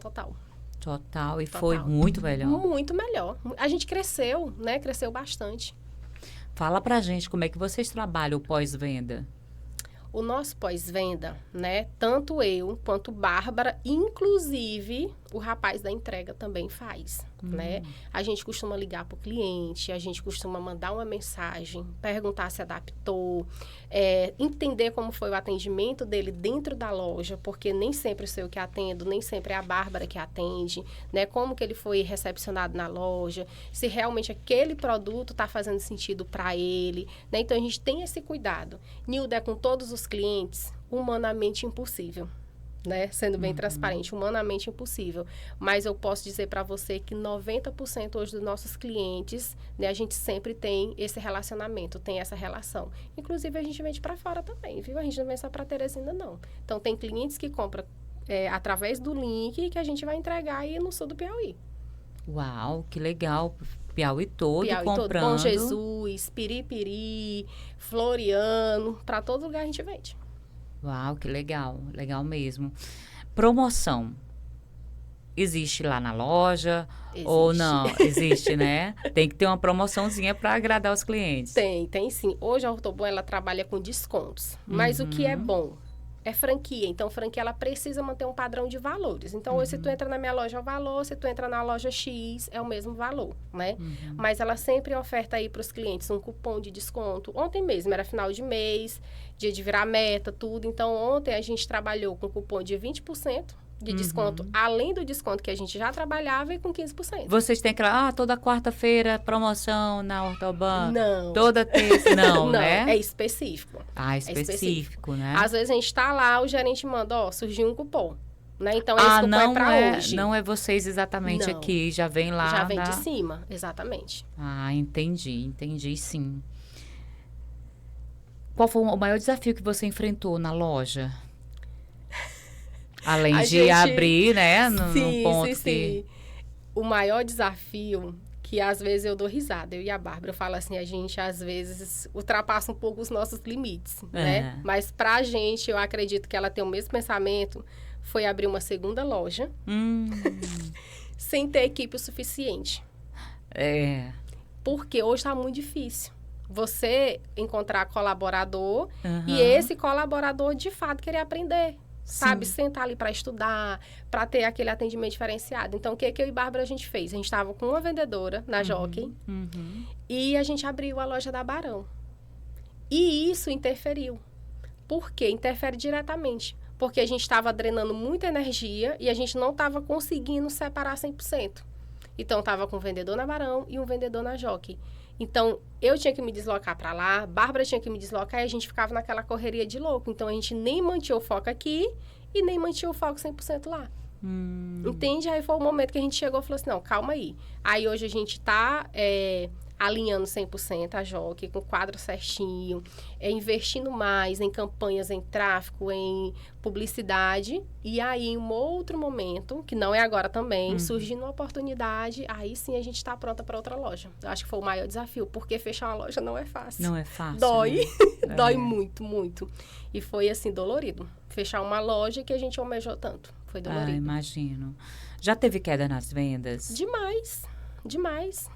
Total. E foi muito melhor.
Muito melhor. A gente cresceu, né? Cresceu bastante.
Fala pra gente como é que vocês trabalham o pós-venda.
O nosso pós-venda, né? Tanto eu quanto Bárbara, inclusive o rapaz da entrega também faz, né? A gente costuma ligar para o cliente, a gente costuma mandar uma mensagem, perguntar se adaptou, entender como foi o atendimento dele dentro da loja, porque nem sempre sou eu que atendo, nem sempre é a Bárbara que atende, né? Como que ele foi recepcionado na loja, se realmente aquele produto está fazendo sentido para ele, né? Então, a gente tem esse cuidado. Nilda, com todos os clientes, humanamente impossível. Né? Sendo bem transparente, humanamente impossível. Mas eu posso dizer para você que 90% hoje dos nossos clientes, né, a gente sempre tem esse relacionamento, tem essa relação. Inclusive, a gente vende para fora também, viu? A gente não vende só para Teresina, não. Então, tem clientes que compram através do link que a gente vai entregar aí no sul do Piauí.
Uau, que legal. Piauí todo comprando.
Bom Jesus, Piripiri, Floriano, para todo lugar a gente vende.
Uau, que legal. Legal mesmo. Promoção. Existe lá na loja?
Existe.
Ou não? Existe, né? Tem que ter uma promoçãozinha para agradar os clientes.
Tem sim. Hoje a Ortobon, ela trabalha com descontos. Mas o que é bom? É franquia. Então, franquia, ela precisa manter um padrão de valores. Então, hoje, se tu entra na minha loja, é o valor. Se tu entra na loja X, é o mesmo valor, né? Mas ela sempre oferta aí para os clientes um cupom de desconto. Ontem mesmo, era final de mês, dia de virar meta, tudo. Então, ontem a gente trabalhou com cupom de 20% de desconto, além do desconto que a gente já trabalhava, e com 15%.
Vocês têm aquela, toda quarta-feira, promoção na Ortoban?
Não.
Toda terça? Não,
Não,
né?
é específico.
Específico, né?
Às vezes a gente tá lá, o gerente manda, surgiu um cupom. Né? Então, esse cupom
não
é pra hoje.
Não é vocês exatamente
Não.
aqui, já vem lá.
Já vem de cima, exatamente.
Entendi sim. Qual foi o maior desafio que você enfrentou na loja? Além de abrir, né? No ponto
sim. O maior desafio, que às vezes eu dou risada, eu e a Bárbara, eu falo assim, a gente às vezes ultrapassa um pouco os nossos limites, né? Mas pra gente, eu acredito que ela tem o mesmo pensamento, foi abrir uma segunda loja, sem ter equipe o suficiente. Porque hoje tá muito difícil. Você encontrar colaborador e esse colaborador, de fato, querer aprender. Sabe, sentar ali para estudar, para ter aquele atendimento diferenciado. Então, o que eu e Bárbara a gente fez? A gente estava com uma vendedora na Jockey e a gente abriu a loja da Barão. E isso interferiu. Por quê? Interfere diretamente. Porque a gente estava drenando muita energia e a gente não estava conseguindo separar 100%. Então, estava com um vendedor na Barão e um vendedor na Jockey. Então, eu tinha que me deslocar para lá, Bárbara tinha que me deslocar e a gente ficava naquela correria de louco. Então, a gente nem mantinha o foco aqui e nem mantinha o foco 100% lá. Entende? Aí foi o momento que a gente chegou e falou assim, não, calma aí. Aí, hoje a gente está alinhando 100% a Jockey, com o quadro certinho, investindo mais em campanhas, em tráfego, em publicidade. E aí, em um outro momento, que não é agora também, surgindo uma oportunidade, aí sim a gente está pronta para outra loja. Eu acho que foi o maior desafio, porque fechar uma loja não é fácil.
Não é fácil.
Dói,
né?
Dói muito, muito. E foi, assim, dolorido. Fechar uma loja que a gente almejou tanto. Foi dolorido.
Imagino. Já teve queda nas vendas?
Demais.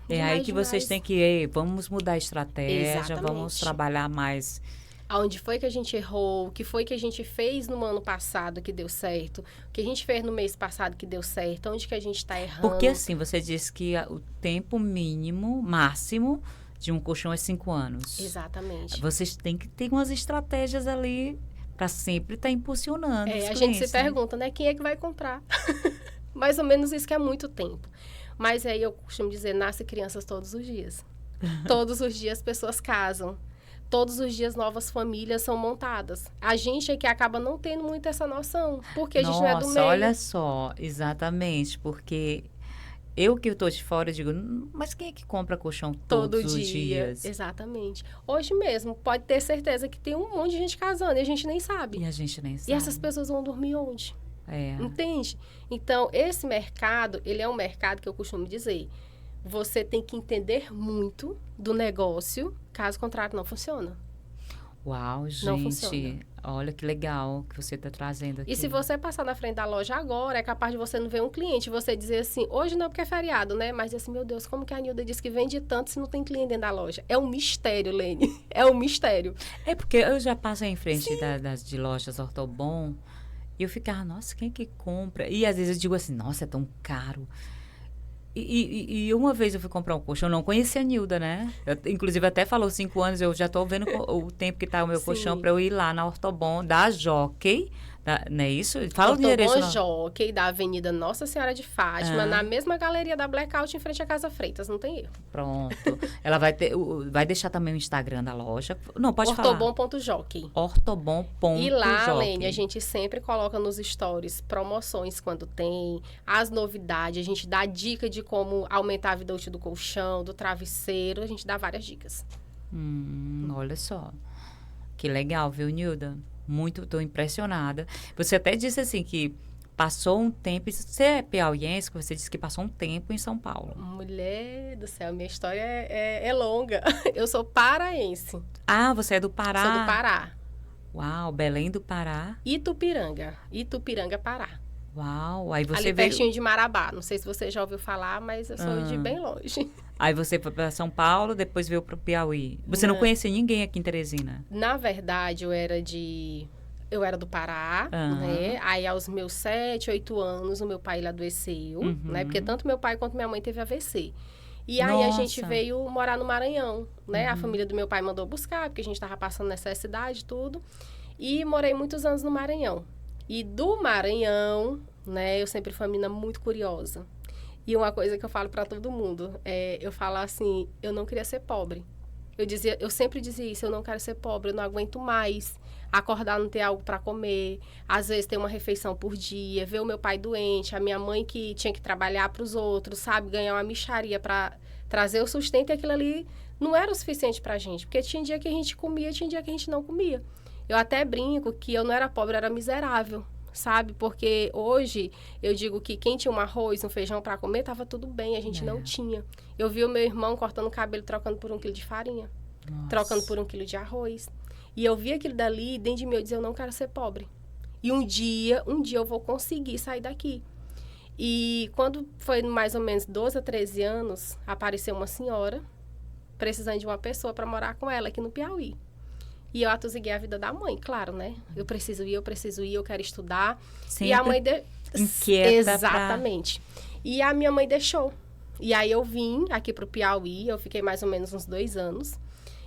É aí que vocês têm que vamos mudar a estratégia,
Exatamente.
Vamos trabalhar mais.
Aonde foi que a gente errou, o que foi que a gente fez no ano passado que deu certo, o que a gente fez no mês passado que deu certo, onde que a gente está errando.
Porque assim, você disse que o tempo máximo de um colchão é 5 anos.
Exatamente.
Vocês têm que ter umas estratégias ali para sempre estar impulsionando os
a
clientes,
gente se pergunta, né? Quem é que vai comprar? Mais ou menos isso que é muito tempo. Mas aí eu costumo dizer, nasce crianças todos os dias. Todos os dias pessoas casam. Todos os dias novas famílias são montadas. A gente é que acaba não tendo muito essa noção, porque a gente não é do meio.
Olha só, exatamente, porque eu que estou de fora, eu digo, mas quem é que compra colchão todos os dias?
Exatamente. Hoje mesmo, pode ter certeza que tem um monte de gente casando e a gente nem sabe.
E a gente nem sabe.
E essas pessoas vão dormir onde? Entende? Então, esse mercado, ele é um mercado que eu costumo dizer, você tem que entender muito do negócio, caso contrário, não funciona.
Uau,
Não
gente,
funciona.
olha que legal que você está trazendo aqui.
E se você passar na frente da loja agora, é capaz de você não ver um cliente, você dizer assim, hoje não porque é feriado, né? Mas assim, meu Deus, como que a Nilda disse que vende tanto se não tem cliente dentro da loja? É um mistério, Lene. É um mistério.
É porque eu já passei em frente de lojas Ortobon e eu ficava, nossa, quem que compra? E às vezes eu digo assim, nossa, é tão caro. E uma vez eu fui comprar um colchão, eu não conhecia a Nilda, né? Inclusive, até falou 5 anos, eu já tô vendo o tempo que tá o meu colchão para eu ir lá na Ortobon, da Jockey, não é isso? Fala o endereço.
Ortobon Jockey, da Avenida Nossa Senhora de Fátima, na mesma galeria da Blackout, em frente à Casa Freitas, não tem erro.
Pronto. Ela vai deixar também o Instagram da loja. Não, pode falar.
Ortobon.jockey.
Ortobon.jockey.
E lá, Lene, a gente sempre coloca nos stories promoções quando tem, as novidades, a gente dá dica de como aumentar a vida útil do colchão, do travesseiro, a gente dá várias dicas.
Olha só. Que legal, viu, Nilda? Tô impressionada. Você até disse assim que passou um tempo... Você é piauiense, que você disse que passou um tempo em São Paulo.
Mulher do céu, minha história é longa. Eu sou paraense.
Ah, você é do Pará?
Sou do Pará.
Uau, Belém do Pará.
Itupiranga, Pará.
Uau, aí você
ali
veio...
pertinho de Marabá. Não sei se você já ouviu falar, mas eu sou de bem longe.
Aí você foi para São Paulo, depois veio para o Piauí. Você não conhecia ninguém aqui em Teresina?
Na verdade, eu era do Pará, né? Aí, aos meus 7, 8 anos, o meu pai ele adoeceu, né? Porque tanto meu pai quanto minha mãe teve AVC. E aí, a gente veio morar no Maranhão, né? A família do meu pai mandou buscar, porque a gente estava passando necessidade e tudo. E morei muitos anos no Maranhão. E do Maranhão, né? Eu sempre fui uma menina muito curiosa. E uma coisa que eu falo para todo mundo, eu falo assim, eu não queria ser pobre. Eu sempre dizia isso, eu não quero ser pobre, eu não aguento mais acordar, não ter algo para comer, às vezes ter uma refeição por dia, ver o meu pai doente, a minha mãe que tinha que trabalhar para os outros, sabe, ganhar uma mixaria para trazer o sustento, e aquilo ali não era o suficiente para a gente, porque tinha dia que a gente comia, tinha dia que a gente não comia. Eu até brinco que eu não era pobre, eu era miserável. Sabe? Porque hoje eu digo que quem tinha um arroz, um feijão para comer, tava tudo bem, a gente não tinha. Eu vi o meu irmão cortando o cabelo, trocando por 1 quilo de farinha, trocando por 1 quilo de arroz. E eu vi aquilo dali, e dentro de mim eu dizia, eu não quero ser pobre. E um dia eu vou conseguir sair daqui. E quando foi mais ou menos 12 a 13 anos, apareceu uma senhora precisando de uma pessoa para morar com ela aqui no Piauí. E eu atosiguei a vida da mãe, claro, né? Eu preciso ir, eu quero estudar.
Sempre
e a mãe...
inquieta.
Exatamente. E a minha mãe deixou. E aí eu vim aqui pro Piauí, eu fiquei mais ou menos uns 2 anos.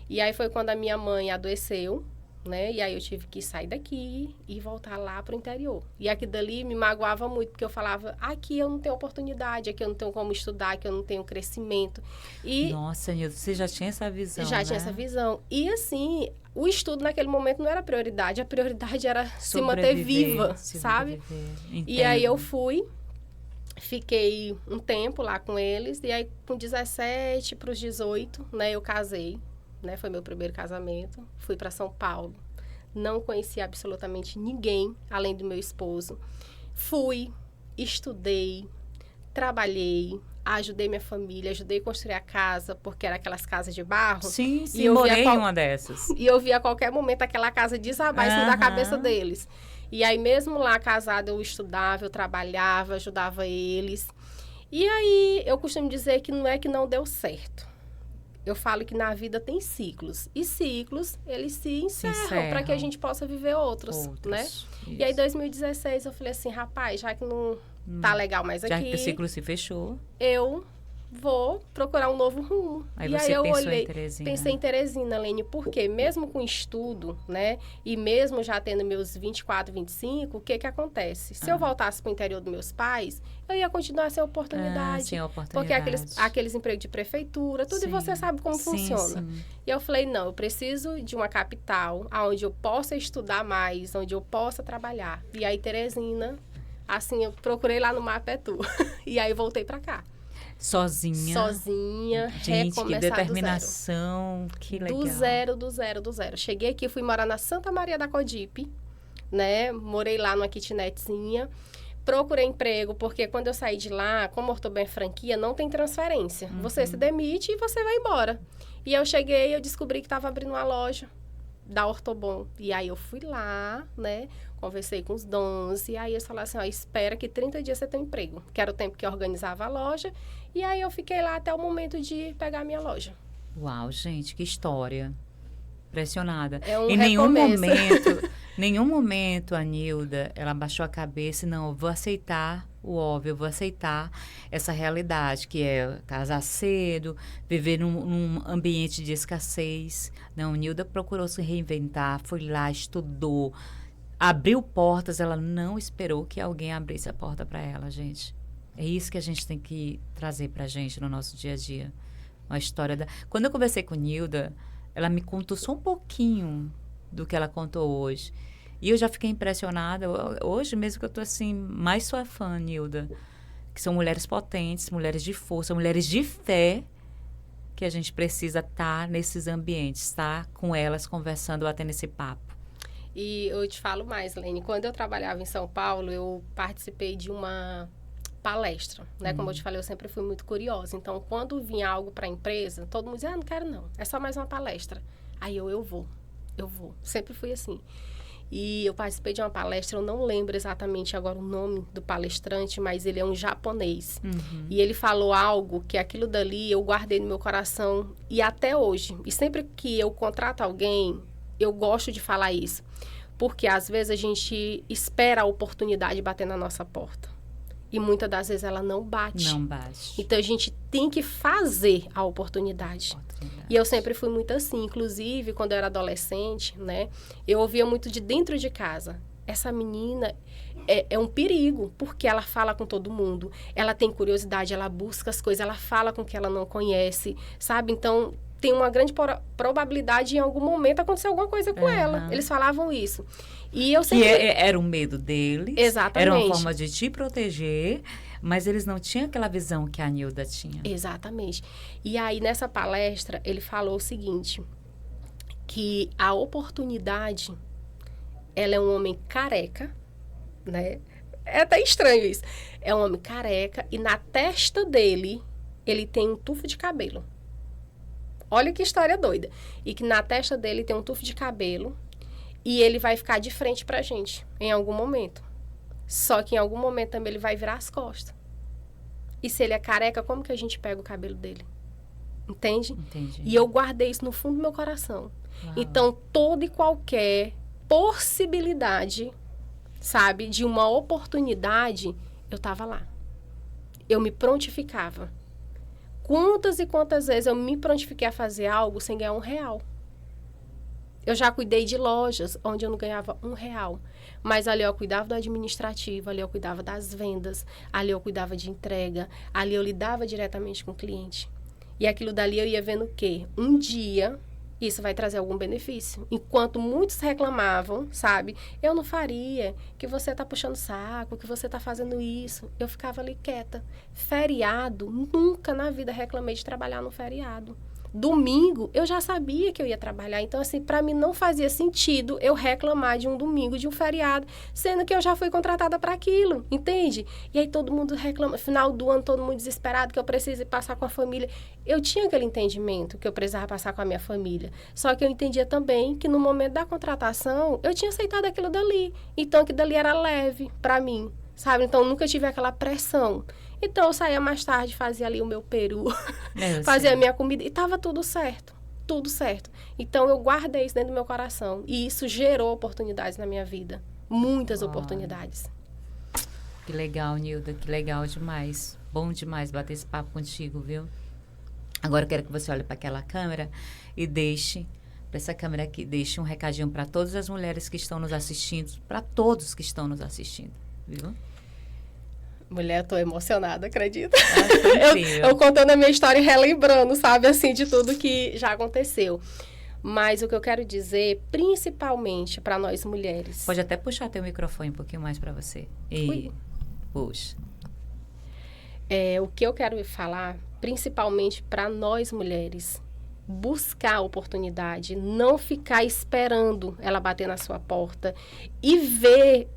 E aí foi quando a minha mãe adoeceu, né? E aí eu tive que sair daqui e voltar lá pro interior. E aqui dali me magoava muito, porque eu falava, aqui eu não tenho oportunidade, aqui eu não tenho como estudar, aqui eu não tenho crescimento. E
nossa, Nilda, você já tinha essa visão,
já tinha essa visão. E assim, o estudo naquele momento não era a prioridade era se manter viva, sabe? E aí eu fui, fiquei um tempo lá com eles, e aí com 17 para os 18, né, eu casei. Né, foi meu primeiro casamento, fui para São Paulo, não conheci absolutamente ninguém além do meu esposo, fui, estudei, trabalhei, ajudei minha família, ajudei a construir a casa, porque era aquelas casas de barro.
Sim, e eu morei em uma dessas.
E eu via a qualquer momento aquela casa desabar em cima da cabeça deles. E aí mesmo lá casada eu estudava, eu trabalhava, ajudava eles. E aí eu costumo dizer que não é que não deu certo. Eu falo que na vida tem ciclos. E ciclos, eles se encerram para que a gente possa viver outros, né? Isso. E aí, em 2016, eu falei assim, rapaz, já que não tá legal mais aqui...
Já que o ciclo se fechou...
Eu vou procurar um novo rumo.
Aí você
eu
pensou
olhei,
em Teresina.
Pensei em Teresina, Lene, porque mesmo com estudo, né? E mesmo já tendo meus 24, 25, o que acontece? Se eu voltasse para o interior dos meus pais, eu ia continuar sem oportunidade.
Sem oportunidade.
Porque aqueles empregos de prefeitura, tudo, e você sabe como funciona. Sim. E eu falei, não, eu preciso de uma capital onde eu possa estudar mais, onde eu possa trabalhar. E aí, Teresina, assim, eu procurei lá no Mapetu. E aí, voltei para cá.
Sozinha. Gente, que determinação, que legal.
Do zero. Cheguei aqui, fui morar na Santa Maria da Codipe, né? Morei lá numa kitnetzinha. Procurei emprego, porque quando eu saí de lá, como Ortobem franquia, não tem transferência. Você se demite e você vai embora. E eu cheguei, eu descobri que estava abrindo uma loja da Ortobom. E aí eu fui lá, né? Conversei com os donos. E aí eles falaram assim, ó, espera que 30 dias você tem um emprego. Que era o tempo que eu organizava a loja. E aí eu fiquei lá até o momento de pegar a minha loja.
Uau, gente, que história. Impressionada.
É um
em
recomeço.
nenhum momento a Nilda, ela baixou a cabeça e não, eu vou aceitar o óbvio, eu vou aceitar essa realidade, que é casar cedo, viver num ambiente de escassez. Não, Nilda procurou se reinventar, foi lá, estudou, abriu portas, ela não esperou que alguém abrisse a porta para ela, gente. É isso que a gente tem que trazer pra gente no nosso dia a dia. Uma história da... Quando eu conversei com Nilda, ela me contou só um pouquinho do que ela contou hoje. E eu já fiquei impressionada. Hoje mesmo que eu tô assim, mais sua fã, Nilda. Que são mulheres potentes, mulheres de força, mulheres de fé, que a gente precisa estar nesses ambientes, estar com elas, conversando, batendo esse papo.
E eu te falo mais, Lene. Quando eu trabalhava em São Paulo, eu participei de uma palestra, né? Como eu te falei, eu sempre fui muito curiosa. Então, quando vinha algo para a empresa, todo mundo dizia, não quero não, é só mais uma palestra. Aí eu vou. Sempre fui assim. E eu participei de uma palestra, eu não lembro exatamente agora o nome do palestrante, mas ele é um japonês. E ele falou algo que aquilo dali eu guardei no meu coração e até hoje. E sempre que eu contrato alguém, eu gosto de falar isso. Porque às vezes a gente espera a oportunidade bater na nossa porta. E muitas das vezes ela não bate.
Não bate.
Então, a gente tem que fazer a oportunidade. E eu sempre fui muito assim. Inclusive, quando eu era adolescente, né? Eu ouvia muito de dentro de casa. Essa menina é um perigo, porque ela fala com todo mundo. Ela tem curiosidade, ela busca as coisas, ela fala com quem ela não conhece, sabe? Então, tem uma grande probabilidade de, em algum momento, acontecer alguma coisa com ela. Eles falavam isso. E eu sempre...
era um medo deles.
Exatamente.
Era uma forma de te proteger, mas eles não tinham aquela visão que a Nilda tinha.
Exatamente. E aí, nessa palestra, ele falou o seguinte, que a oportunidade, ela é um homem careca, né? É até estranho isso. É um homem careca e na testa dele, ele tem um tufo de cabelo. Olha que história doida. E que na testa dele tem um tufo de cabelo e ele vai ficar de frente pra gente em algum momento. Só que em algum momento também ele vai virar as costas. E se ele é careca, como que a gente pega o cabelo dele? Entende?
Entendi.
E eu guardei isso no fundo do meu coração.
Uau.
Então, toda e qualquer possibilidade, sabe, de uma oportunidade, eu tava lá. Eu me prontificava. Quantas e quantas vezes eu me prontifiquei a fazer algo sem ganhar R$1? Eu já cuidei de lojas onde eu não ganhava R$1. Mas ali eu cuidava do administrativo, ali eu cuidava das vendas, ali eu cuidava de entrega, ali eu lidava diretamente com o cliente. E aquilo dali eu ia vendo o quê? Um dia isso vai trazer algum benefício. Enquanto muitos reclamavam, sabe? Eu não faria, que você tá puxando saco, que você tá fazendo isso. Eu ficava ali quieta. Feriado, nunca na vida reclamei de trabalhar no feriado. Domingo, eu já sabia que eu ia trabalhar. Então, assim, para mim não fazia sentido eu reclamar de um domingo, de um feriado, sendo que eu já fui contratada para aquilo, entende? E aí todo mundo reclama, final do ano, todo mundo desesperado, que eu preciso ir passar com a família. Eu tinha aquele entendimento que eu precisava passar com a minha família. Só que eu entendia também que no momento da contratação, eu tinha aceitado aquilo dali. Então, aquilo dali era leve para mim, sabe? Então, nunca tive aquela pressão. Então, eu saía mais tarde, fazia ali o meu peru, fazia a minha comida e tava tudo certo, tudo certo. Então, eu guardei isso dentro do meu coração e isso gerou oportunidades na minha vida, muitas oportunidades.
Que legal, Nilda, que legal demais. Bom demais bater esse papo contigo, viu? Agora eu quero que você olhe para aquela câmera e deixe, para essa câmera aqui, deixe um recadinho para todas as mulheres que estão nos assistindo, para todos que estão nos assistindo, viu?
Mulher, eu tô emocionada, acredita?
Eu
eu contando a minha história e relembrando, sabe, assim, de tudo que já aconteceu. Mas o que eu quero dizer, principalmente para nós mulheres...
Pode até puxar teu microfone um pouquinho mais para você. E puxa.
O que eu quero falar, principalmente para nós mulheres, buscar a oportunidade, não ficar esperando ela bater na sua porta e ver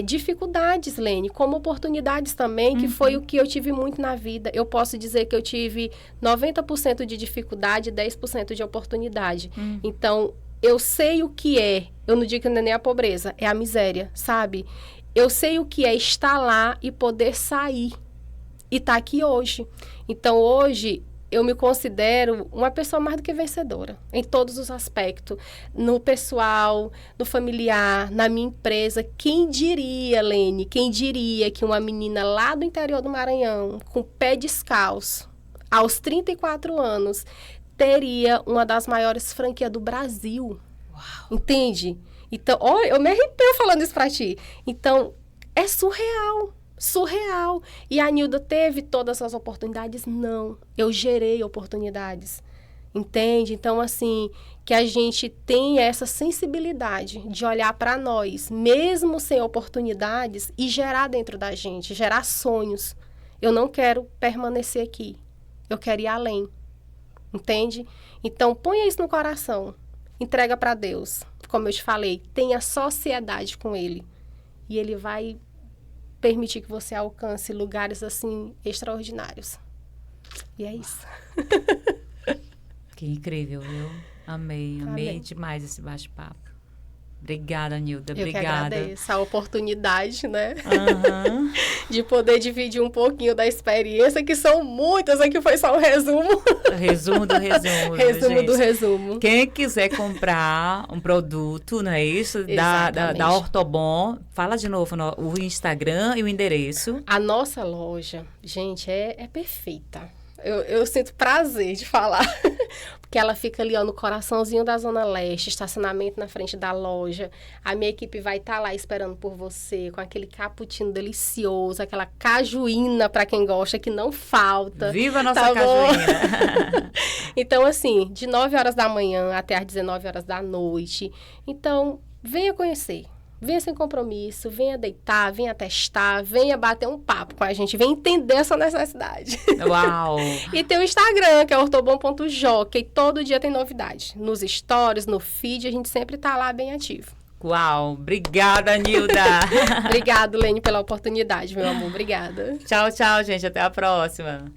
dificuldades, Lene, como oportunidades também, que foi o que eu tive muito na vida. Eu posso dizer que eu tive 90% de dificuldade e 10% de oportunidade. Então, eu sei o que é, eu não digo que não é nem a pobreza, é a miséria, sabe? Eu sei o que é estar lá e poder sair e estar aqui hoje. Então, hoje, eu me considero uma pessoa mais do que vencedora, em todos os aspectos. No pessoal, no familiar, na minha empresa. Quem diria, Lene, quem diria que uma menina lá do interior do Maranhão, com pé descalço, aos 34 anos, teria uma das maiores franquias do Brasil? Uau. Entende? Então, eu me arrepio falando isso pra ti. Então, é surreal. Surreal. E a Nilda teve todas as oportunidades? Não. Eu gerei oportunidades. Entende? Então, assim, que a gente tenha essa sensibilidade de olhar para nós, mesmo sem oportunidades, e gerar dentro da gente, gerar sonhos. Eu não quero permanecer aqui. Eu quero ir além. Entende? Então, ponha isso no coração. Entrega para Deus. Como eu te falei, tenha sociedade com Ele. E Ele vai permitir que você alcance lugares, assim, extraordinários. E é isso.
Que incrível, viu? Amei demais esse bate-papo. Obrigada, Nilda. Obrigada.
Eu que agradeço a oportunidade, né? De poder dividir um pouquinho da experiência, que são muitas, aqui foi só um resumo.
Resumo do resumo.
Resumo do resumo.
Quem quiser comprar um produto, não é isso? Da Ortobon, fala de novo o Instagram e o endereço.
A nossa loja, gente, é perfeita. Eu sinto prazer de falar, porque ela fica ali, ó, no coraçãozinho da Zona Leste, estacionamento na frente da loja. A minha equipe vai estar lá esperando por você, com aquele cappuccino delicioso, aquela cajuína para quem gosta, que não falta.
Viva a nossa cajuína!
Então, assim, de 9 horas da manhã até às 19 horas da noite. Então, venha conhecer. Venha sem compromisso, venha deitar, venha testar, venha bater um papo com a gente, venha entender essa necessidade.
Uau!
E tem o Instagram, que é ortobon.jockey, todo dia tem novidade. Nos stories, no feed, a gente sempre tá lá bem ativo.
Uau! Obrigada, Nilda!
Obrigado, Lene, pela oportunidade, meu amor. Obrigada.
Tchau, tchau, gente. Até a próxima.